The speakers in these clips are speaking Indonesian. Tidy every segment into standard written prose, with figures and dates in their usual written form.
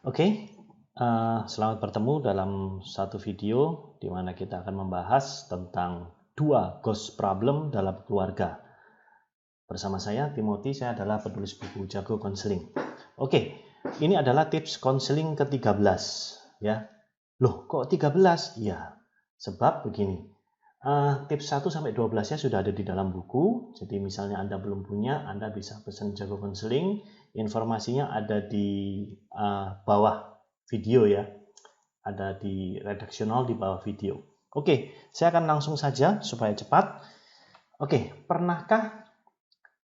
Oke, selamat bertemu dalam satu video di mana kita akan membahas tentang dua ghost problem dalam keluarga. Bersama saya, Timothy, saya adalah penulis buku Jago Konseling. Oke, ini adalah tips konseling ke-13. Ya. Loh, kok 13? Ya, sebab begini. Tips 1 sampai 12-nya sudah ada di dalam buku. Jadi misalnya Anda belum punya, Anda bisa pesan Jago Konseling. Informasinya ada di bawah video ya. Ada di redaksional di bawah video. Oke, saya akan langsung saja supaya cepat. Oke, pernahkah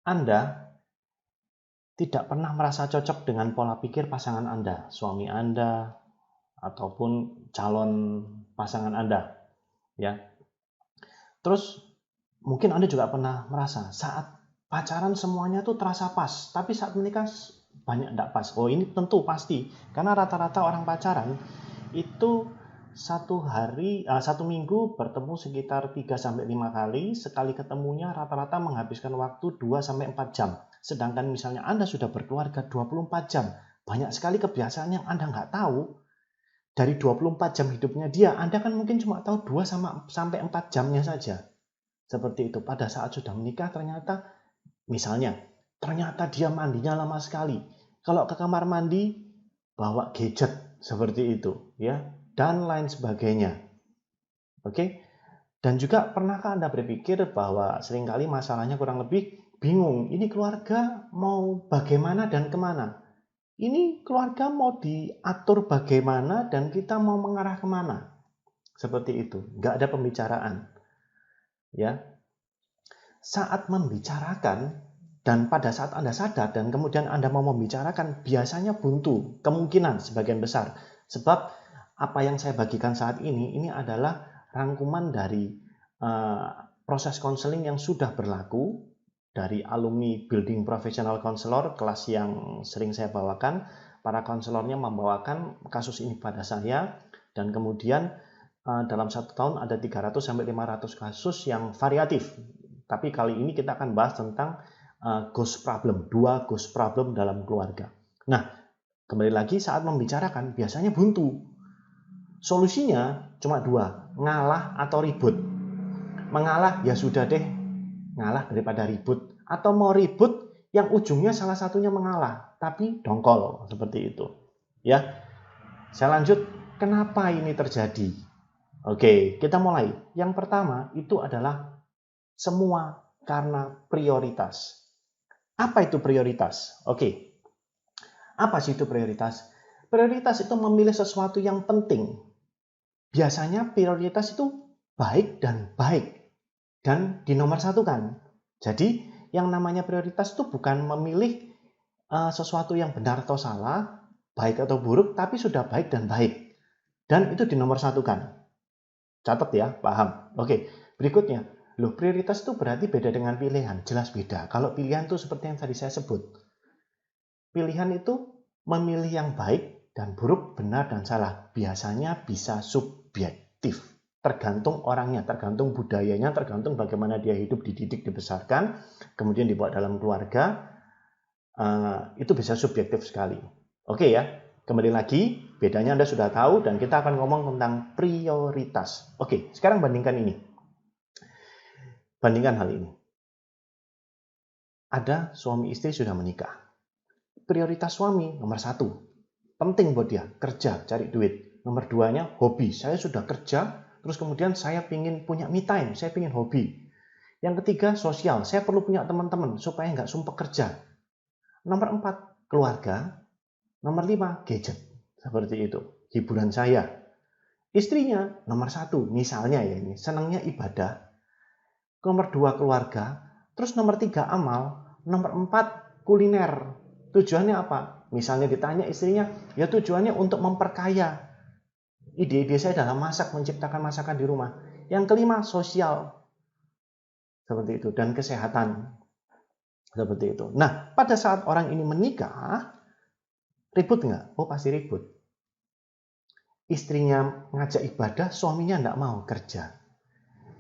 Anda tidak pernah merasa cocok dengan pola pikir pasangan Anda, suami Anda, ataupun calon pasangan Anda? Ya, terus mungkin Anda juga pernah merasa saat pacaran semuanya tuh terasa pas, tapi saat menikah banyak tidak pas. Oh, ini tentu pasti, karena rata-rata orang pacaran itu satu minggu bertemu sekitar 3-5 kali, sekali ketemunya rata-rata menghabiskan waktu 2-4 jam. Sedangkan misalnya Anda sudah berkeluarga 24 jam, banyak sekali kebiasaan yang Anda nggak tahu. Dari 24 jam hidupnya dia, Anda kan mungkin cuma tahu 2-4 jamnya saja. Seperti itu. Pada saat sudah menikah ternyata dia mandinya lama sekali. Kalau ke kamar mandi bawa gadget seperti itu, ya, dan lain sebagainya. Oke? Dan juga pernahkah Anda berpikir bahwa seringkali masalahnya kurang lebih bingung, ini keluarga mau bagaimana dan kemana? Ini keluarga mau diatur bagaimana dan kita mau mengarah kemana? Seperti itu, nggak ada pembicaraan. Ya, saat membicarakan dan pada saat Anda sadar dan kemudian Anda mau membicarakan, biasanya buntu, kemungkinan sebagian besar. Sebab apa yang saya bagikan saat ini adalah rangkuman dari proses konseling yang sudah berlaku dari alumni Building Professional Counselor, kelas yang sering saya bawakan. Para konselornya membawakan kasus ini pada saya, dan kemudian dalam 1 tahun ada 300-500 kasus yang variatif. Tapi kali ini kita akan bahas tentang ghost problem, 2 ghost problem dalam keluarga. Nah, kembali lagi saat membicarakan biasanya buntu. Solusinya cuma 2, ngalah atau ribut. Mengalah ya sudah deh, ngalah daripada ribut. Atau mau ribut yang ujungnya salah satunya mengalah, tapi dongkol, seperti itu. Ya, saya lanjut, kenapa ini terjadi? Oke, kita mulai. Yang pertama itu adalah semua karena prioritas. Apa itu prioritas? Oke, apa sih itu prioritas? Prioritas itu memilih sesuatu yang penting. Biasanya prioritas itu baik dan dinomorsatukan. Jadi yang namanya prioritas itu bukan memilih sesuatu yang benar atau salah, baik atau buruk, tapi sudah baik dan baik. Dan itu dinomorsatukan. Catat ya, paham? Oke, berikutnya. Loh, prioritas itu berarti beda dengan pilihan. Jelas beda. Kalau pilihan itu seperti yang tadi saya sebut. Pilihan itu memilih yang baik dan buruk, benar dan salah. Biasanya bisa subjektif. Tergantung orangnya, tergantung budayanya, tergantung bagaimana dia hidup, dididik, dibesarkan, kemudian dibawa dalam keluarga. Itu bisa subjektif sekali. Oke ya, kembali lagi, bedanya Anda sudah tahu dan kita akan ngomong tentang prioritas. Oke, sekarang bandingkan ini. Bandingkan hal ini. Ada suami istri sudah menikah. Prioritas suami nomor 1, penting buat dia, kerja, cari duit. Nomor 2-nya hobi. Saya sudah kerja, terus kemudian saya ingin punya me time, saya ingin hobi. Yang ketiga, sosial. Saya perlu punya teman-teman supaya nggak sumpah kerja. Nomor 4, keluarga. Nomor 5, gadget. Seperti itu. Hiburan saya. Istrinya, nomor 1, misalnya ya ini, senangnya ibadah. Nomor 2, keluarga. Terus nomor 3, amal. Nomor 4, kuliner. Tujuannya apa? Misalnya ditanya istrinya, ya tujuannya untuk memperkaya. Ide-ide saya dalam masak, menciptakan masakan di rumah. Yang kelima, sosial. Seperti itu. Dan kesehatan. Seperti itu. Nah, pada saat orang ini menikah, ribut nggak? Oh, pasti ribut. Istrinya ngajak ibadah, suaminya nggak mau kerja.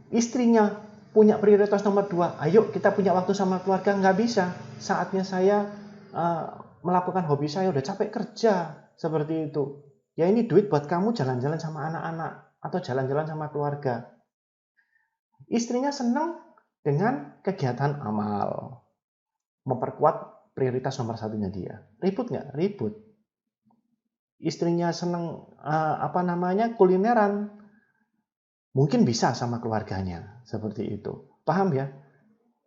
Istrinya punya prioritas nomor 2, ayo kita punya waktu sama keluarga, nggak bisa. Saatnya saya melakukan hobi saya, udah capek kerja, seperti itu. Ya ini duit buat kamu jalan-jalan sama anak-anak atau jalan-jalan sama keluarga. Istrinya senang dengan kegiatan amal, memperkuat prioritas nomor satunya dia. Ribut nggak? Ribut. Istrinya senang kulineran, mungkin bisa sama keluarganya, seperti itu. Paham ya?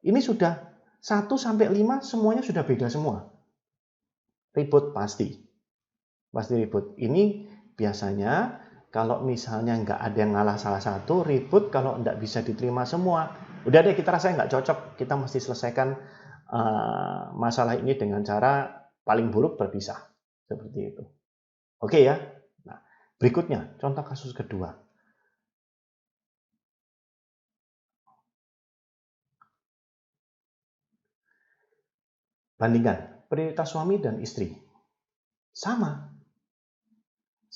Ini sudah 1 sampai 5 semuanya sudah beda semua. Ribut pasti ribut. Ini biasanya kalau misalnya nggak ada yang ngalah salah satu, ribut kalau nggak bisa diterima semua. Udah deh, kita rasanya nggak cocok, kita mesti selesaikan masalah ini dengan cara paling buruk berpisah. Seperti itu. Oke ya? Nah, berikutnya, contoh kasus kedua. Bandingkan prioritas suami dan istri. Sama.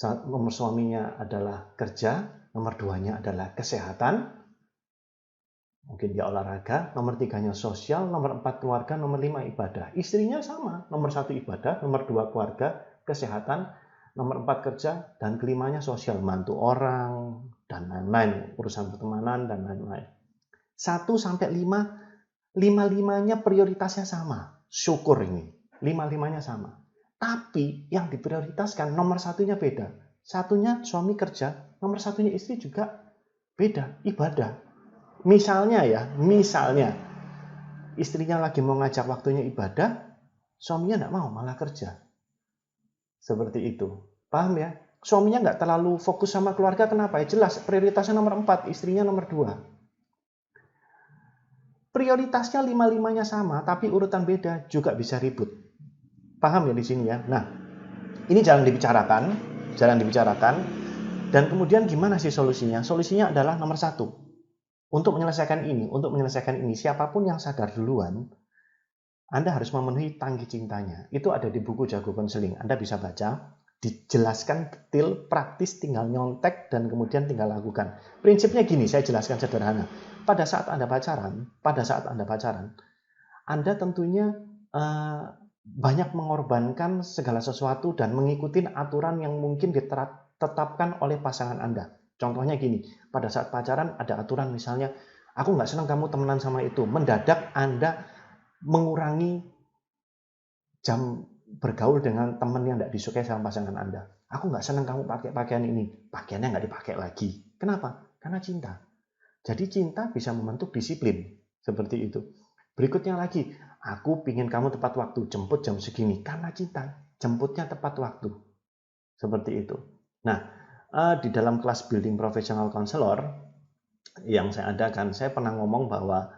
Nomor suaminya adalah kerja, nomor 2-nya adalah kesehatan, mungkin dia olahraga, nomor 3-nya sosial, nomor 4 keluarga, nomor 5 ibadah. Istrinya sama, nomor 1 ibadah, nomor 2 keluarga, kesehatan, nomor 4 kerja, dan kelimanya sosial, bantu orang, dan lain-lain, urusan pertemanan, dan lain-lain. 1 sampai 5, 5-5-nya prioritasnya sama. Syukur ini, 5-5-nya sama. Tapi yang diprioritaskan nomor 1-nya beda. 1-nya suami kerja, nomor 1-nya istri juga beda, ibadah. Misalnya istrinya lagi mau ngajak waktunya ibadah, suaminya nggak mau, malah kerja. Seperti itu. Paham ya? Suaminya nggak terlalu fokus sama keluarga, kenapa? Ya jelas, prioritasnya nomor 4, istrinya nomor 2. Prioritasnya 5-5-nya sama, tapi urutan beda, juga bisa ribut. Paham ya di sini ya? Nah, ini jarang dibicarakan, dan kemudian gimana sih solusinya? Solusinya adalah nomor 1. Untuk menyelesaikan ini, siapapun yang sadar duluan, Anda harus memenuhi tangki cintanya. Itu ada di buku Jago Konseling. Anda bisa baca, dijelaskan detail, praktis, tinggal nyontek, dan kemudian tinggal lakukan. Prinsipnya gini, saya jelaskan sederhana. Pada saat Anda pacaran, Anda tentunya banyak mengorbankan segala sesuatu dan mengikuti aturan yang mungkin ditetapkan oleh pasangan Anda. Contohnya gini, pada saat pacaran ada aturan misalnya, aku nggak senang kamu temenan sama itu. Mendadak Anda mengurangi jam bergaul dengan teman yang nggak disukai sama pasangan Anda. Aku nggak senang kamu pakai pakaian ini. Pakaiannya nggak dipakai lagi. Kenapa? Karena cinta. Jadi cinta bisa membentuk disiplin. Seperti itu. Berikutnya lagi, aku pingin kamu tepat waktu, jemput jam segini. Karena cinta, jemputnya tepat waktu. Seperti itu. Nah, di dalam kelas Building Professional Counselor yang saya adakan, saya pernah ngomong bahwa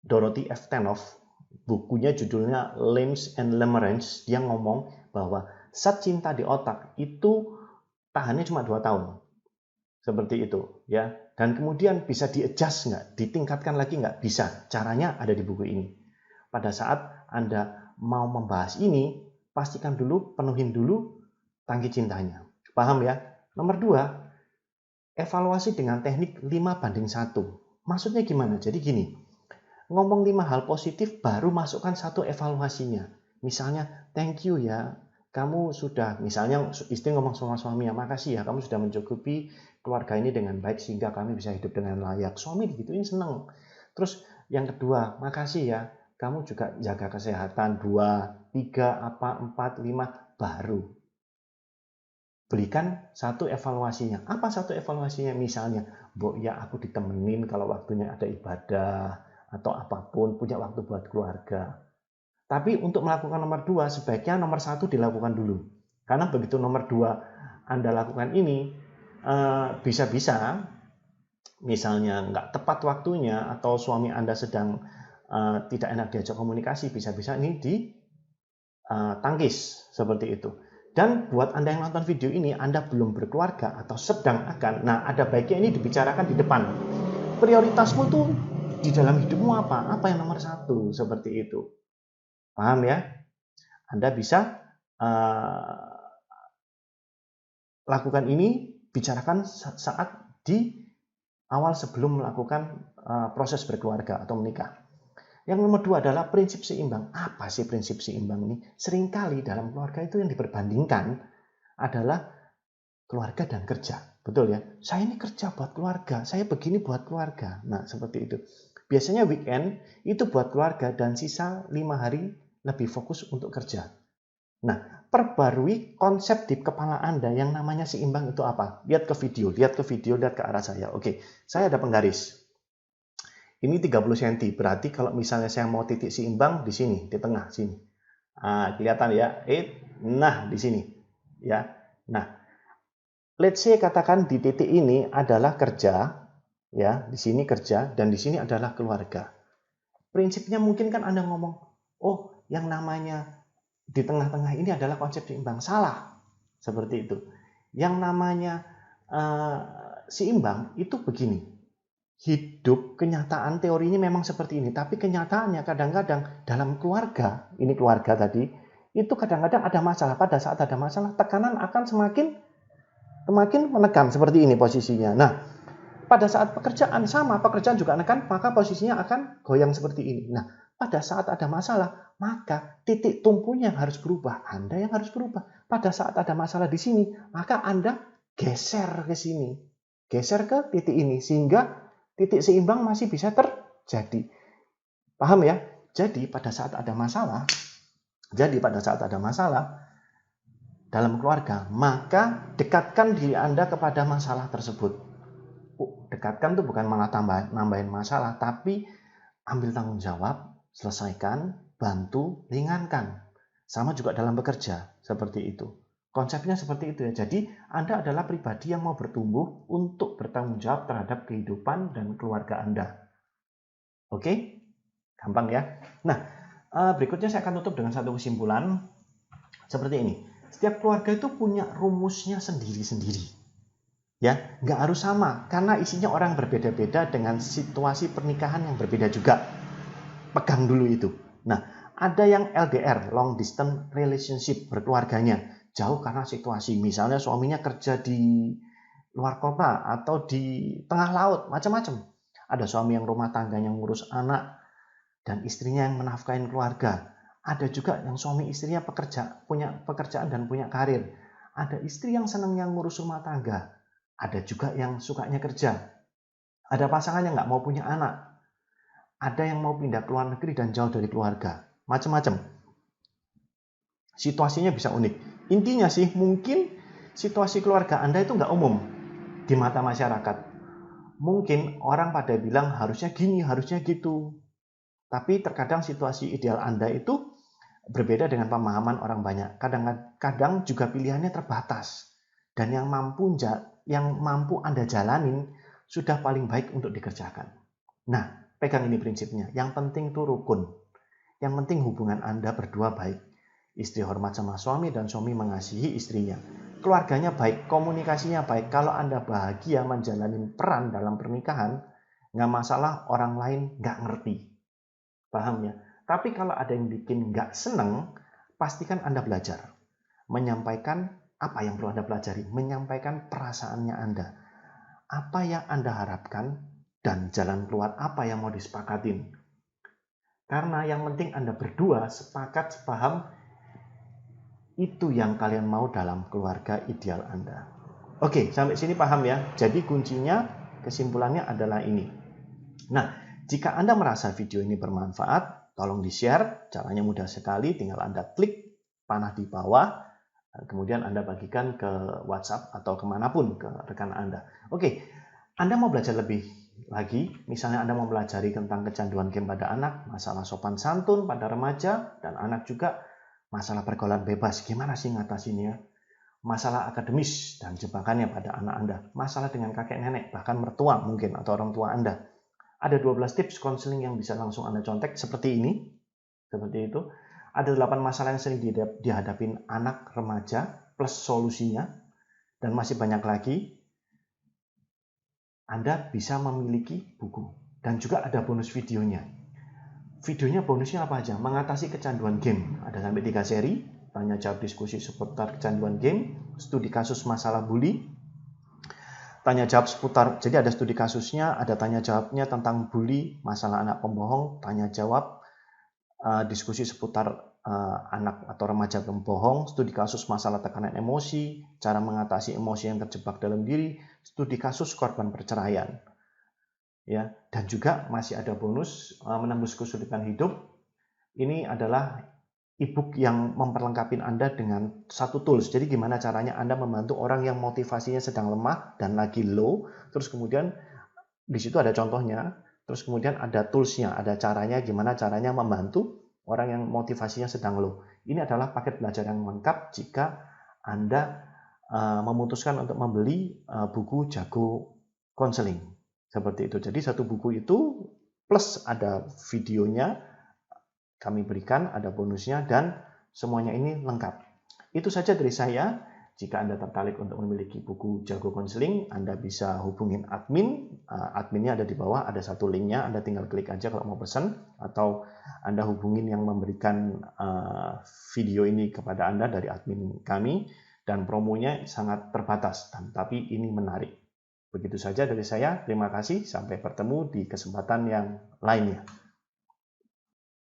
Dorothy F. Tenoff, bukunya judulnya Limbs and Limerence, dia ngomong bahwa zat cinta di otak itu tahannya cuma 2 tahun. Seperti itu, ya. Dan kemudian bisa di-adjust nggak? Ditingkatkan lagi nggak? Bisa. Caranya ada di buku ini. Pada saat Anda mau membahas ini, pastikan dulu, penuhin dulu tangki cintanya. Paham ya? Nomor 2, evaluasi dengan teknik 5:1. Maksudnya gimana? Jadi gini, ngomong 5 hal positif, baru masukkan 1 evaluasinya. Misalnya, thank you ya, kamu sudah, misalnya istri ngomong sama suaminya, makasih ya, kamu sudah mencukupi keluarga ini dengan baik sehingga kami bisa hidup dengan layak. Suami digituin seneng. Terus yang kedua, makasih ya, kamu juga jaga kesehatan. 2, 3, 4, 5, baru berikan 1 evaluasinya. Apa 1 evaluasinya? Misalnya, ya aku ditemenin kalau waktunya ada ibadah atau apapun, punya waktu buat keluarga. Tapi untuk melakukan nomor 2, sebaiknya nomor 1 dilakukan dulu. Karena begitu nomor 2 Anda lakukan ini, bisa-bisa misalnya nggak tepat waktunya atau suami Anda sedang tidak enak diajak komunikasi, bisa-bisa ini ditangkis seperti itu. Dan buat Anda yang nonton video ini, Anda belum berkeluarga atau sedang akan, nah ada baiknya ini dibicarakan di depan. Prioritasmu tuh di dalam hidupmu apa? Apa yang nomor 1? Seperti itu. Paham ya? Anda bisa lakukan ini, bicarakan saat di awal sebelum melakukan proses berkeluarga atau menikah. Yang nomor 2 adalah prinsip seimbang. Apa sih prinsip seimbang ini? Seringkali dalam keluarga itu yang diperbandingkan adalah keluarga dan kerja. Betul ya? Saya ini kerja buat keluarga, saya begini buat keluarga. Nah, seperti itu. Biasanya weekend itu buat keluarga dan sisa 5 hari lebih fokus untuk kerja. Nah, perbarui konsep di kepala Anda yang namanya seimbang itu apa? Lihat ke video, lihat ke arah saya. Oke, saya ada penggaris. Ini 30 cm, berarti kalau misalnya saya mau titik seimbang di sini, di tengah sini. Nah, kelihatan ya? Nah, di sini. Ya. Nah, let's say katakan di titik ini adalah kerja, ya, di sini kerja dan di sini adalah keluarga. Prinsipnya mungkin kan Anda ngomong, oh, yang namanya di tengah-tengah ini adalah konsep seimbang. Salah. Seperti itu. Yang namanya seimbang itu begini. Hidup, kenyataan teorinya memang seperti ini, tapi kenyataannya kadang-kadang dalam keluarga, ini keluarga tadi, itu kadang-kadang ada masalah. Pada saat ada masalah, tekanan akan semakin menekan seperti ini posisinya. Nah, pada saat pekerjaan sama, pekerjaan juga menekan, maka posisinya akan goyang seperti ini. Nah, pada saat ada masalah, maka titik tumpunya harus berubah. Anda yang harus berubah. Pada saat ada masalah di sini, maka Anda geser ke sini. Geser ke titik ini, sehingga titik seimbang masih bisa terjadi. Paham ya? Jadi pada saat ada masalah dalam keluarga, maka dekatkan diri Anda kepada masalah tersebut. Dekatkan itu bukan malah nambahin masalah, tapi ambil tanggung jawab, selesaikan, bantu, ringankan. Sama juga dalam bekerja, seperti itu. Konsepnya seperti itu ya. Jadi Anda adalah pribadi yang mau bertumbuh untuk bertanggung jawab terhadap kehidupan dan keluarga Anda. Oke? Gampang ya. Nah, berikutnya saya akan tutup dengan satu kesimpulan seperti ini. Setiap keluarga itu punya rumusnya sendiri-sendiri. Ya, nggak harus sama karena isinya orang berbeda-beda dengan situasi pernikahan yang berbeda juga. Pegang dulu itu. Nah, ada yang LDR, long distance relationship, berkeluarganya jauh karena situasi. Misalnya suaminya kerja di luar kota atau di tengah laut, macam-macam. Ada suami yang rumah tangganya ngurus anak dan istrinya yang menafkahin keluarga. Ada juga yang suami istrinya punya pekerjaan dan punya karir. Ada istri yang senangnya ngurus rumah tangga. Ada juga yang sukanya kerja. Ada pasangan yang nggak mau punya anak. Ada yang mau pindah ke luar negeri dan jauh dari keluarga. Macam-macam. Situasinya bisa unik. Intinya sih mungkin situasi keluarga Anda itu nggak umum di mata masyarakat. Mungkin orang pada bilang harusnya gini, harusnya gitu. Tapi terkadang situasi ideal Anda itu berbeda dengan pemahaman orang banyak. Kadang-kadang juga pilihannya terbatas. Dan yang mampu Anda jalanin sudah paling baik untuk dikerjakan. Nah, pegang ini prinsipnya. Yang penting itu rukun. Yang penting hubungan Anda berdua baik. Istri hormat sama suami dan suami mengasihi istrinya. Keluarganya baik, komunikasinya baik. Kalau Anda bahagia menjalani peran dalam pernikahan, nggak masalah orang lain nggak ngerti. Paham ya? Tapi kalau ada yang bikin nggak seneng, pastikan Anda belajar. Menyampaikan apa yang perlu Anda pelajari. Menyampaikan perasaannya Anda. Apa yang Anda harapkan dan jalan keluar apa yang mau disepakatin. Karena yang penting Anda berdua sepakat, sepaham, itu yang kalian mau dalam keluarga ideal Anda. Oke, sampai sini paham ya? Jadi kuncinya, kesimpulannya adalah ini. Nah, jika Anda merasa video ini bermanfaat, tolong di-share. Caranya mudah sekali, tinggal Anda klik panah di bawah, kemudian Anda bagikan ke WhatsApp atau kemanapun ke rekan Anda. Oke, Anda mau belajar lebih lagi, misalnya Anda mau pelajari tentang kecanduan game pada anak, masalah sopan santun pada remaja dan anak juga, masalah pergaulan bebas, gimana sih ngatasinnya, masalah akademis dan jebakannya pada anak Anda, masalah dengan kakek nenek, bahkan mertua mungkin atau orang tua Anda. Ada 12 tips konseling yang bisa langsung Anda contek seperti ini, seperti itu. Ada 8 masalah yang sering dihadapin anak remaja plus solusinya, dan masih banyak lagi. Anda bisa memiliki buku dan juga ada bonus videonya. Videonya bonusnya apa aja? Mengatasi kecanduan game. Ada sampai 3 seri, tanya jawab diskusi seputar kecanduan game, studi kasus masalah bully, tanya jawab seputar, jadi ada studi kasusnya, ada tanya jawabnya tentang bully, masalah anak pembohong, tanya jawab diskusi seputar anak atau remaja pembohong, studi kasus masalah tekanan emosi, cara mengatasi emosi yang terjebak dalam diri, studi kasus korban perceraian. Ya, dan juga masih ada bonus menembus kesulitan hidup. Ini adalah e-book yang memperlengkapi Anda dengan satu tools. Jadi gimana caranya Anda membantu orang yang motivasinya sedang lemah dan lagi low, terus kemudian di situ ada contohnya, terus kemudian ada toolsnya, ada caranya, gimana caranya membantu orang yang motivasinya sedang low. Ini adalah paket belajar yang lengkap jika Anda memutuskan untuk membeli buku Jago Konseling. Seperti itu. Jadi satu buku itu plus ada videonya kami berikan, ada bonusnya, dan semuanya ini lengkap. Itu saja dari saya. Jika Anda tertarik untuk memiliki buku Jago Konseling, Anda bisa hubungin admin. Adminnya ada di bawah, ada satu linknya. Anda tinggal klik aja kalau mau pesan, atau Anda hubungin yang memberikan video ini kepada Anda dari admin kami. Dan promonya sangat terbatas, tapi ini menarik. Begitu saja dari saya. Terima kasih. Sampai bertemu di kesempatan yang lainnya.